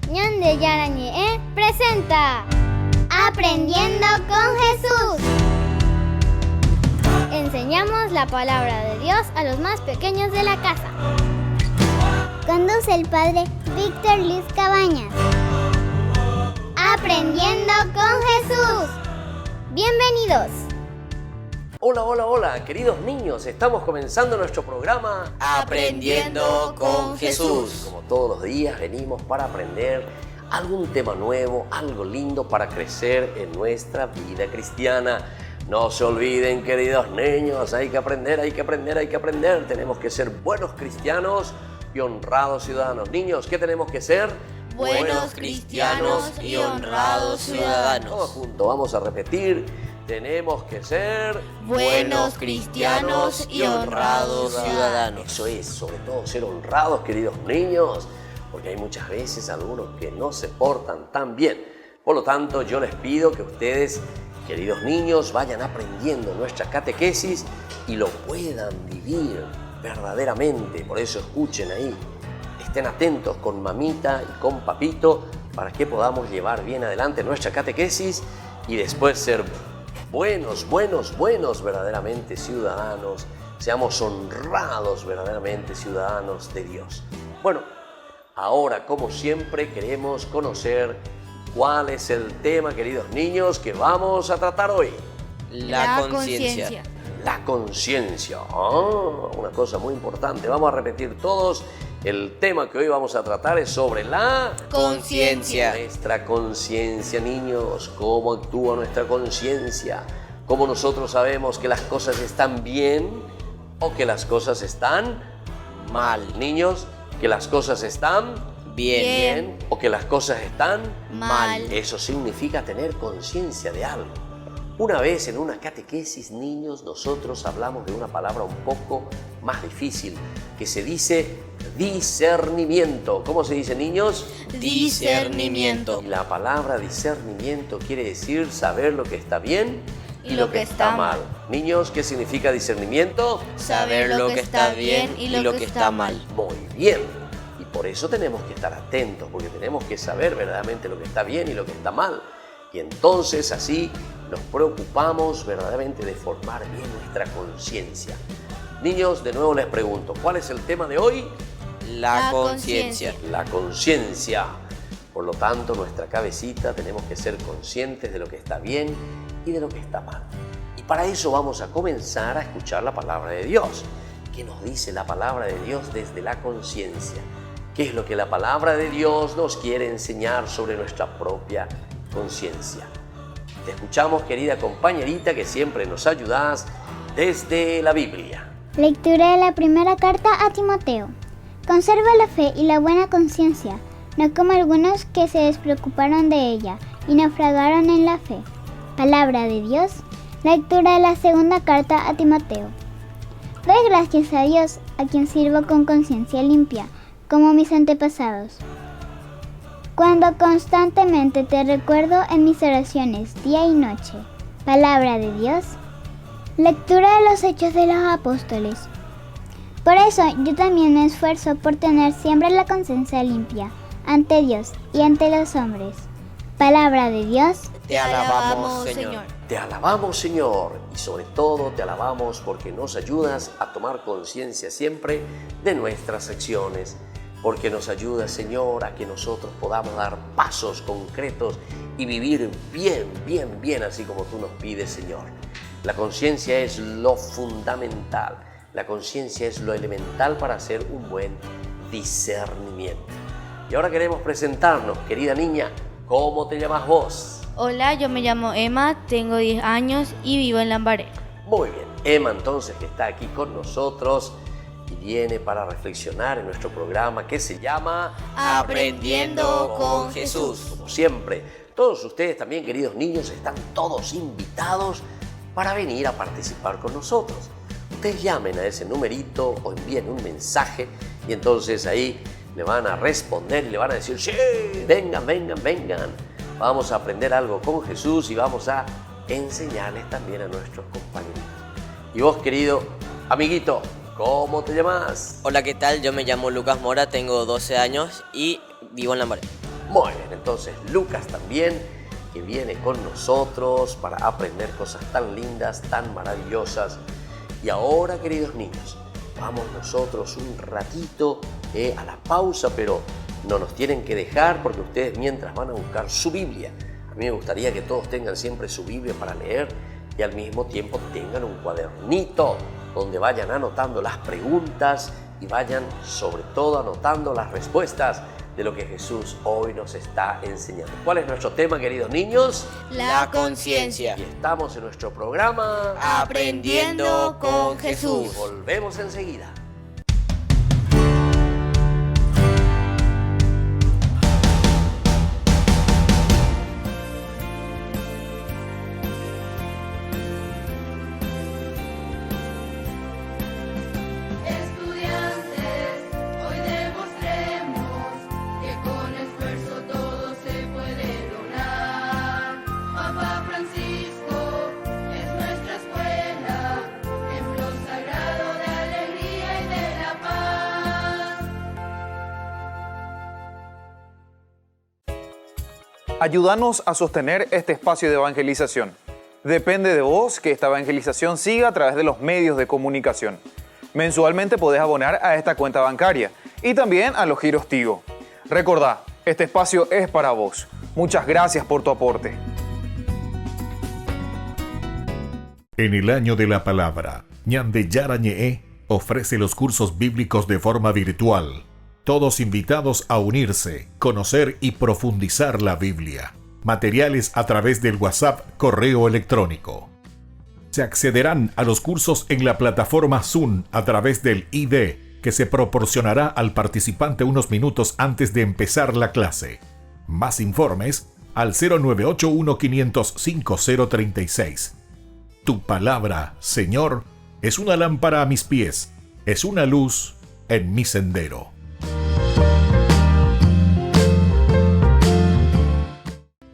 Ñande Yarañe presenta Aprendiendo con Jesús. Enseñamos la palabra de Dios a los más pequeños de la casa. Conduce el padre Víctor Luis Cabañas. Aprendiendo con Jesús. Bienvenidos. Hola, queridos niños, estamos comenzando nuestro programa Aprendiendo con Jesús. Como todos los días venimos para aprender algún tema nuevo, algo lindo para crecer en nuestra vida cristiana. No se olviden, queridos niños, hay que aprender. Tenemos que ser buenos cristianos y honrados ciudadanos. Niños, ¿qué tenemos que ser? Buenos cristianos y honrados ciudadanos. Todos juntos, vamos a repetir. Tenemos que ser buenos cristianos y honrados ciudadanos. Eso es, sobre todo ser honrados, queridos niños, porque hay muchas veces algunos que no se portan tan bien. Por lo tanto, yo les pido que ustedes, queridos niños, vayan aprendiendo nuestra catequesis y lo puedan vivir verdaderamente. Por eso escuchen ahí, estén atentos con mamita y con papito para que podamos llevar bien adelante nuestra catequesis y después ser buenos verdaderamente ciudadanos, seamos honrados verdaderamente ciudadanos de Dios. Bueno, ahora como siempre queremos conocer cuál es el tema, queridos niños, que vamos a tratar hoy. La conciencia. La conciencia, una cosa muy importante. Vamos a repetir todos. El tema que hoy vamos a tratar es sobre la conciencia. Nuestra conciencia, niños, cómo actúa nuestra conciencia, cómo nosotros sabemos que las cosas están bien o que las cosas están mal. Niños, que las cosas están bien o que las cosas están mal. Eso significa tener conciencia de algo. Una vez en una catequesis, niños, nosotros hablamos de una palabra un poco más difícil, que se dice discernimiento. ¿Cómo se dice, niños? Discernimiento. Y la palabra discernimiento quiere decir saber lo que está bien y lo que está mal. Niños, ¿qué significa discernimiento? Saber lo que está bien y lo que está mal. Muy bien. Y por eso tenemos que estar atentos, porque tenemos que saber verdaderamente lo que está bien y lo que está mal. Y entonces así nos preocupamos verdaderamente de formar bien nuestra conciencia. Niños, de nuevo les pregunto, ¿cuál es el tema de hoy? La conciencia. La conciencia. Por lo tanto, nuestra cabecita tenemos que ser conscientes de lo que está bien y de lo que está mal. Y para eso vamos a comenzar a escuchar la palabra de Dios. ¿Qué nos dice la palabra de Dios desde la conciencia? ¿Qué es lo que la palabra de Dios nos quiere enseñar sobre nuestra propia conciencia? Te escuchamos, querida compañerita, que siempre nos ayudas desde la Biblia. Lectura de la primera carta a Timoteo. Conserva la fe y la buena conciencia, no como algunos que se despreocuparon de ella y naufragaron en la fe. Palabra de Dios. Lectura de la segunda carta a Timoteo. Doy gracias a Dios, a quien sirvo con conciencia limpia, como mis antepasados, cuando constantemente te recuerdo en mis oraciones día y noche. Palabra de Dios. Lectura de los Hechos de los Apóstoles. Por eso yo también me esfuerzo por tener siempre la conciencia limpia ante Dios y ante los hombres. Palabra de Dios. Te alabamos, Señor. Te alabamos, Señor, y sobre todo te alabamos porque nos ayudas a tomar conciencia siempre de nuestras acciones, porque nos ayuda, Señor, a que nosotros podamos dar pasos concretos y vivir bien, así como tú nos pides, Señor. La conciencia es lo fundamental, la conciencia es lo elemental para hacer un buen discernimiento. Y ahora queremos presentarnos, querida niña, ¿cómo te llamas vos? Hola, yo me llamo Emma, tengo 10 años y vivo en Lambaré. Muy bien, Emma entonces que está aquí con nosotros y viene para reflexionar en nuestro programa que se llama Aprendiendo con Jesús. Como siempre, todos ustedes también, queridos niños, están todos invitados para venir a participar con nosotros. Ustedes llamen a ese numerito o envíen un mensaje y entonces ahí le van a responder y le van a decir, sí, vengan. Vamos a aprender algo con Jesús y vamos a enseñarles también a nuestros compañeritos. Y vos, querido amiguito, ¿cómo te llamas? Hola, ¿qué tal? Yo me llamo Lucas Mora, tengo 12 años y vivo en Lambaré. Muy bien, entonces Lucas también, que viene con nosotros para aprender cosas tan lindas, tan maravillosas. Y ahora, queridos niños, vamos nosotros un ratito a la pausa, pero no nos tienen que dejar porque ustedes mientras van a buscar su Biblia. A mí me gustaría que todos tengan siempre su Biblia para leer y al mismo tiempo tengan un cuadernito donde vayan anotando las preguntas y vayan sobre todo anotando las respuestas de lo que Jesús hoy nos está enseñando. ¿Cuál es nuestro tema, queridos niños? La conciencia. Y estamos en nuestro programa Aprendiendo con Jesús. Y volvemos enseguida. Ayúdanos a sostener este espacio de evangelización. Depende de vos que esta evangelización siga a través de los medios de comunicación. Mensualmente podés abonar a esta cuenta bancaria y también a los giros Tigo. Recordá, este espacio es para vos. Muchas gracias por tu aporte. En el año de la palabra, Ñande Yarañe'e ofrece los cursos bíblicos de forma virtual. Todos invitados a unirse, conocer y profundizar la Biblia. Materiales a través del WhatsApp, correo electrónico. Se accederán a los cursos en la plataforma Zoom a través del ID, que se proporcionará al participante unos minutos antes de empezar la clase. Más informes al 0981-500-5036. Tu palabra, Señor, es una lámpara a mis pies, es una luz en mi sendero.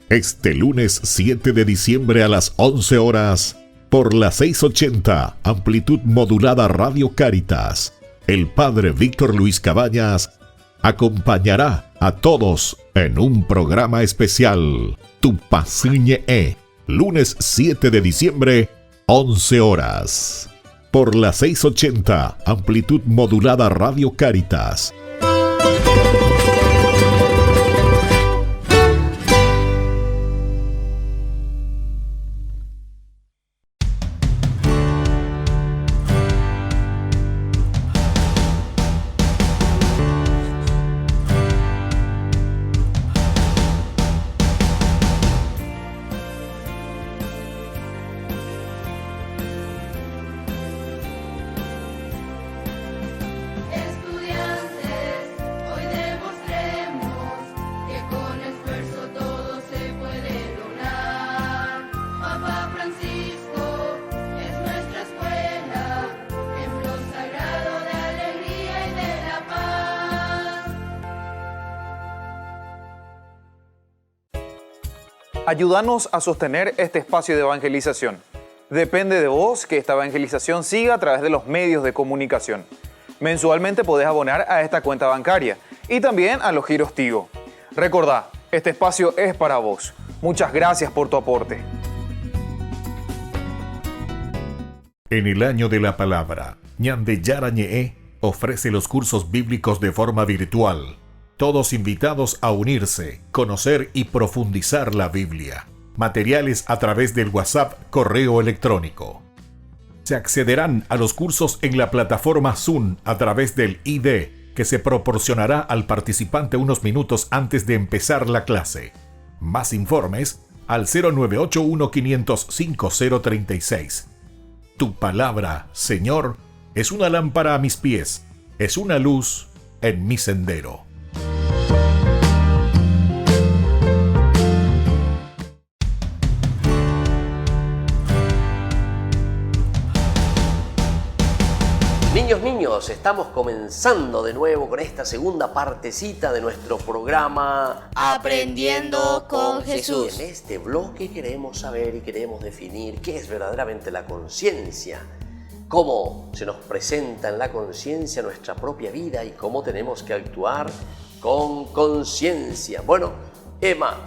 Este lunes 7 de diciembre a las 11 horas, por la 680, amplitud modulada Radio Cáritas, el Padre Víctor Luis Cabañas acompañará a todos en un programa especial, Tu Pasiñe, lunes 7 de diciembre, 11 horas. Por la 680, amplitud modulada Radio Cáritas. Ayúdanos a sostener este espacio de evangelización. Depende de vos que esta evangelización siga a través de los medios de comunicación. Mensualmente podés abonar a esta cuenta bancaria y también a los giros Tigo. Recordá, este espacio es para vos. Muchas gracias por tu aporte. En el año de la palabra, Ñande Yarañe'e ofrece los cursos bíblicos de forma virtual. Todos invitados a unirse, conocer y profundizar la Biblia. Materiales a través del WhatsApp, correo electrónico. Se accederán a los cursos en la plataforma Zoom a través del ID, que se proporcionará al participante unos minutos antes de empezar la clase. Más informes al 0981-500-5036. Tu palabra, Señor, es una lámpara a mis pies, es una luz en mi sendero. Niños, estamos comenzando de nuevo con esta segunda partecita de nuestro programa Aprendiendo con Jesús. En este bloque queremos saber y queremos definir qué es verdaderamente la conciencia, cómo se nos presenta en la conciencia nuestra propia vida y cómo tenemos que actuar con conciencia. Bueno, Emma,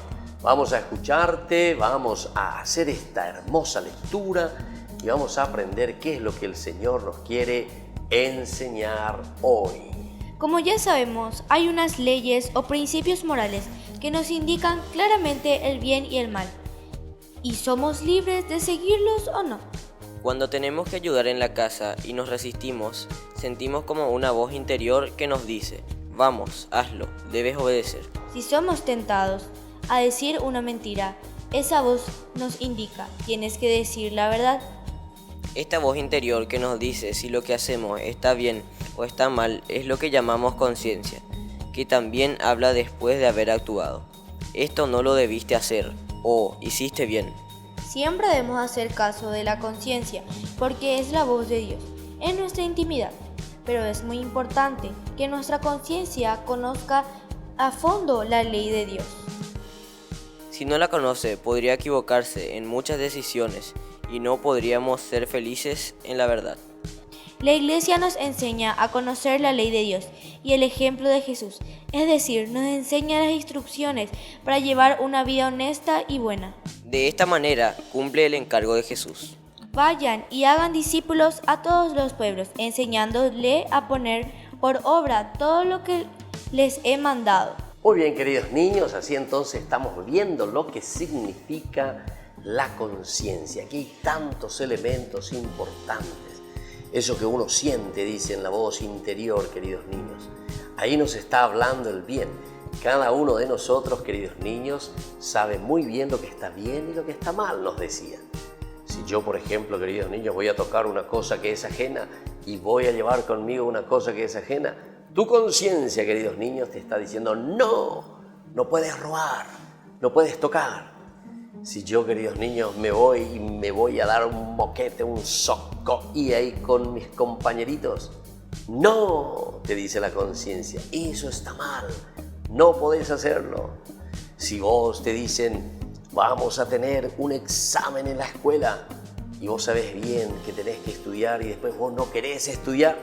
vamos a escucharte, vamos a hacer esta hermosa lectura y vamos a aprender qué es lo que el Señor nos quiere enseñar hoy. Como ya sabemos, hay unas leyes o principios morales que nos indican claramente el bien y el mal. ¿Y somos libres de seguirlos o no? Cuando tenemos que ayudar en la casa y nos resistimos, sentimos como una voz interior que nos dice: vamos, hazlo, debes obedecer. Si somos tentados a decir una mentira, esa voz nos indica: tienes que decir la verdad. Esta voz interior que nos dice si lo que hacemos está bien o está mal es lo que llamamos conciencia, que también habla después de haber actuado. Esto no lo debiste hacer, o hiciste bien. Siempre debemos hacer caso de la conciencia, porque es la voz de Dios en nuestra intimidad. Pero es muy importante que nuestra conciencia conozca a fondo la ley de Dios. Si no la conoce, podría equivocarse en muchas decisiones y no podríamos ser felices en la verdad. La Iglesia nos enseña a conocer la ley de Dios y el ejemplo de Jesús, es decir, nos enseña las instrucciones para llevar una vida honesta y buena. De esta manera cumple el encargo de Jesús. Vayan y hagan discípulos a todos los pueblos, enseñándole a poner por obra todo lo que les he mandado. Muy bien, queridos niños, así entonces estamos viendo lo que significa la conciencia. Aquí hay tantos elementos importantes. Eso que uno siente, dice en la voz interior, queridos niños. Ahí nos está hablando el bien. Cada uno de nosotros, queridos niños, sabe muy bien lo que está bien y lo que está mal, nos decía. Si yo, por ejemplo, queridos niños, voy a tocar una cosa que es ajena y voy a llevar conmigo una cosa que es ajena, tu conciencia, queridos niños, te está diciendo: no puedes robar, no puedes tocar. Si yo, queridos niños, me voy a dar un moquete, un soco y ahí con mis compañeritos, no, te dice la conciencia, eso está mal, no podés hacerlo. Si vos te dicen: vamos a tener un examen en la escuela y vos sabés bien que tenés que estudiar y después vos no querés estudiar,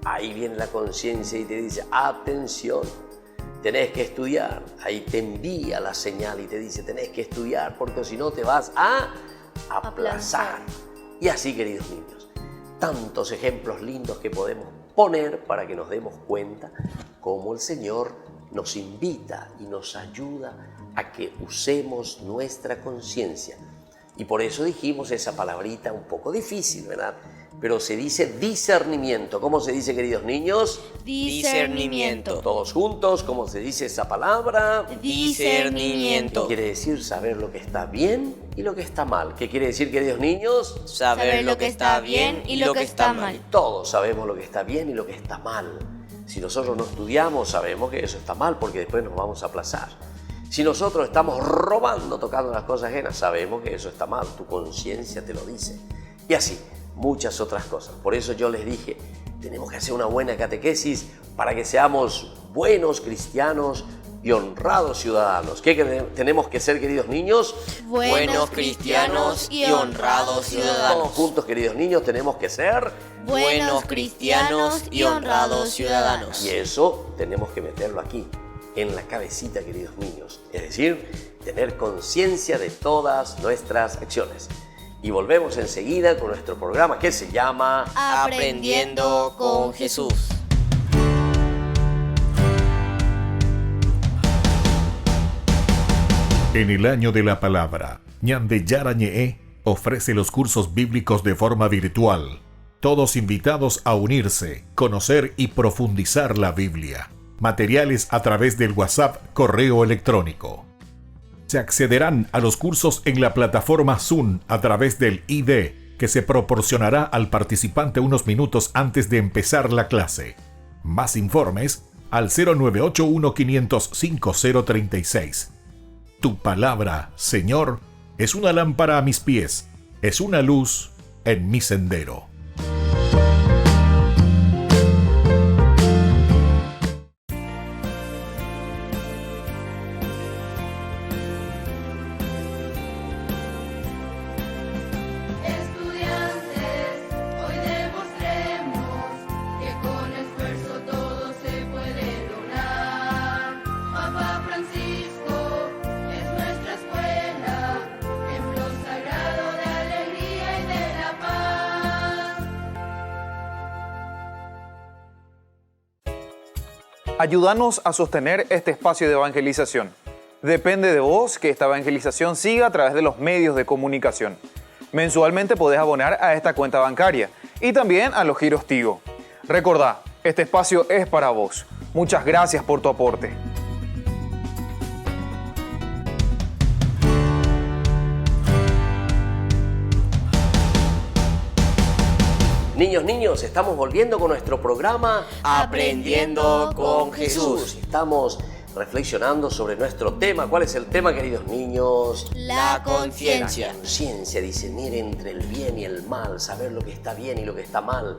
ahí viene la conciencia y te dice: atención, tenés que estudiar. Ahí te envía la señal y te dice: tenés que estudiar porque si no te vas a aplazar. Y así, queridos niños, tantos ejemplos lindos que podemos poner para que nos demos cuenta cómo el Señor nos invita y nos ayuda a que usemos nuestra conciencia. Y por eso dijimos esa palabrita un poco difícil, ¿verdad? Pero se dice discernimiento. ¿Cómo se dice, queridos niños? Discernimiento. Todos juntos, ¿cómo se dice esa palabra? Discernimiento. Quiere decir saber lo que está bien y lo que está mal. ¿Qué quiere decir, queridos niños? Saber lo que está bien y lo que está mal. Todos sabemos lo que está bien y lo que está mal. Si nosotros no estudiamos, sabemos que eso está mal porque después nos vamos a aplazar. Si nosotros estamos robando, tocando las cosas ajenas, sabemos que eso está mal. Tu conciencia te lo dice. Y así, muchas otras cosas. Por eso yo les dije, tenemos que hacer una buena catequesis para que seamos buenos cristianos y honrados ciudadanos. ¿Qué tenemos que ser, queridos niños? Buenos cristianos y honrados ciudadanos. Todos juntos, queridos niños, tenemos que ser Buenos cristianos y honrados ciudadanos. Y eso tenemos que meterlo aquí, en la cabecita, queridos niños. Es decir, tener conciencia de todas nuestras acciones. Y volvemos enseguida con nuestro programa que se llama Aprendiendo con Jesús. En el año de la palabra, Ñande Yarañe ofrece los cursos bíblicos de forma virtual. Todos invitados a unirse, conocer y profundizar la Biblia. Materiales a través del WhatsApp, correo electrónico. Se accederán a los cursos en la plataforma Zoom a través del ID, que se proporcionará al participante unos minutos antes de empezar la clase. Más informes al 0981-500-5036. Tu palabra, Señor, es una lámpara a mis pies, es una luz en mi sendero. Ayúdanos a sostener este espacio de evangelización. Depende de vos que esta evangelización siga a través de los medios de comunicación. Mensualmente podés abonar a esta cuenta bancaria y también a los giros Tigo. Recordá, este espacio es para vos. Muchas gracias por tu aporte. Niños, estamos volviendo con nuestro programa Aprendiendo con Jesús. Estamos reflexionando sobre nuestro tema. ¿Cuál es el tema, queridos niños? La conciencia. La conciencia, discernir entre el bien y el mal, saber lo que está bien y lo que está mal.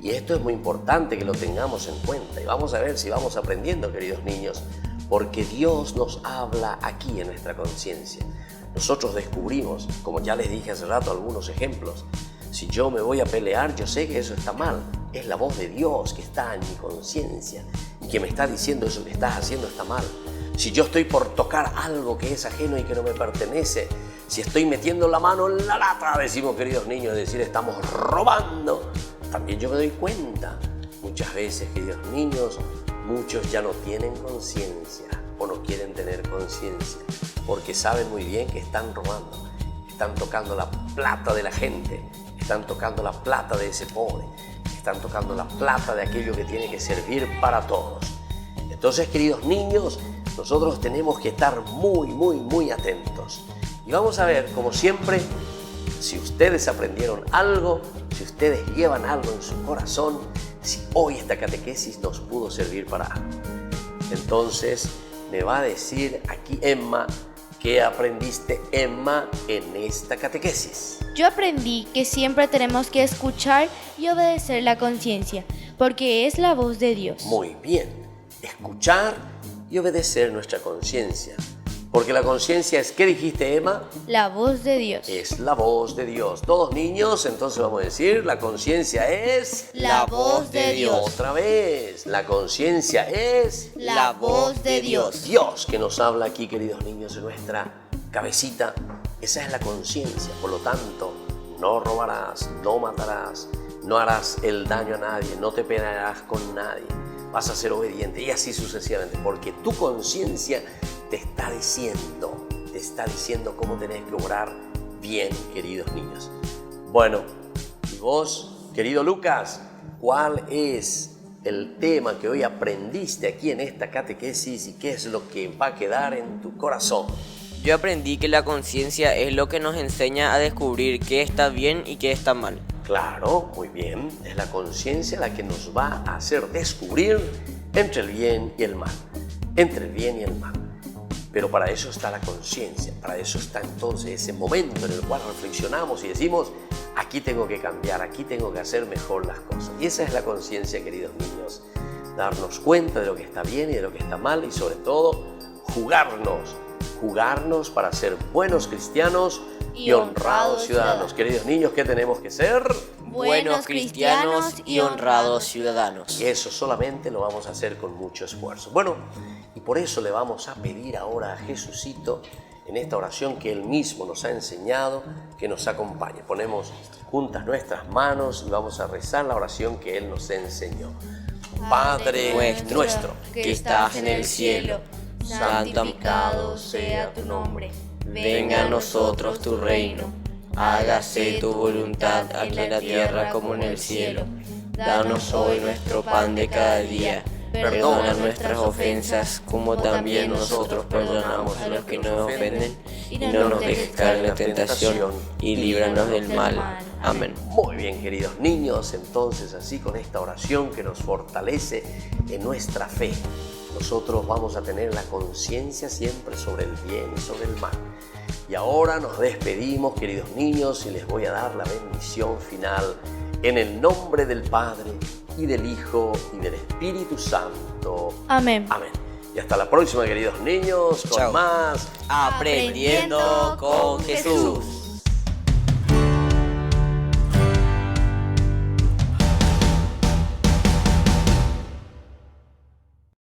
Y esto es muy importante que lo tengamos en cuenta. Y vamos a ver si vamos aprendiendo, queridos niños, porque Dios nos habla aquí en nuestra conciencia. Nosotros descubrimos, como ya les dije hace rato, algunos ejemplos. Si yo me voy a pelear, yo sé que eso está mal. Es la voz de Dios que está en mi conciencia y que me está diciendo eso que estás haciendo está mal. Si yo estoy por tocar algo que es ajeno y que no me pertenece, si estoy metiendo la mano en la lata, decimos, queridos niños, es decir, estamos robando, también yo me doy cuenta. Muchas veces, queridos niños, muchos ya no tienen conciencia o no quieren tener conciencia porque saben muy bien que están robando, están tocando la plata de la gente, están tocando la plata de ese pobre, están tocando la plata de aquello que tiene que servir para todos. Entonces, queridos niños, nosotros tenemos que estar muy atentos. Y vamos a ver, como siempre, si ustedes aprendieron algo, si ustedes llevan algo en su corazón, si hoy esta catequesis nos pudo servir para algo. Entonces, me va a decir aquí Emma, ¿qué aprendiste, Emma, en esta catequesis? Yo aprendí que siempre tenemos que escuchar y obedecer la conciencia, porque es la voz de Dios. Muy bien, escuchar y obedecer nuestra conciencia. Porque la conciencia es, ¿qué dijiste, Emma? La voz de Dios. Es la voz de Dios. Todos niños, entonces vamos a decir, la conciencia es... La voz de Dios. Otra vez, la conciencia es... La voz de Dios. Dios que nos habla aquí, queridos niños, en nuestra cabecita. Esa es la conciencia. Por lo tanto, no robarás, no matarás, no harás el daño a nadie, no te pelearás con nadie. Vas a ser obediente y así sucesivamente. Porque tu conciencia te está diciendo cómo tenés que obrar bien, queridos niños. Bueno, y vos, querido Lucas, ¿cuál es el tema que hoy aprendiste aquí en esta catequesis y qué es lo que va a quedar en tu corazón? Yo aprendí que la conciencia es lo que nos enseña a descubrir qué está bien y qué está mal. Claro, muy bien. Es la conciencia la que nos va a hacer descubrir entre el bien y el mal. Entre el bien y el mal. Pero para eso está la conciencia, para eso está entonces ese momento en el cual reflexionamos y decimos, aquí tengo que cambiar, aquí tengo que hacer mejor las cosas. Y esa es la conciencia, queridos niños. Darnos cuenta de lo que está bien y de lo que está mal y sobre todo jugarnos para ser buenos cristianos y honrados ciudadanos. Queridos niños, ¿qué tenemos que ser? Buenos cristianos y honrados ciudadanos. Y eso solamente lo vamos a hacer con mucho esfuerzo. Bueno, y por eso le vamos a pedir ahora a Jesucito, en esta oración que Él mismo nos ha enseñado, que nos acompañe. Ponemos juntas nuestras manos y vamos a rezar la oración que Él nos enseñó. Padre nuestro, que estás en el cielo, santificado sea tu nombre. Venga a nosotros tu reino. Hágase tu voluntad aquí en la tierra como en el cielo. Danos hoy nuestro pan de cada día. Perdona nuestras ofensas como también nosotros perdonamos a los que nos ofenden. Y no nos dejes caer en la tentación y líbranos del mal. Amén. Muy bien, queridos niños, entonces así con esta oración que nos fortalece en nuestra fe, nosotros vamos a tener la conciencia siempre sobre el bien y sobre el mal. Y ahora nos despedimos, queridos niños, y les voy a dar la bendición final en el nombre del Padre y del Hijo y del Espíritu Santo. Amén. Amén. Y hasta la próxima, queridos niños, con Chao. más Aprendiendo con Jesús.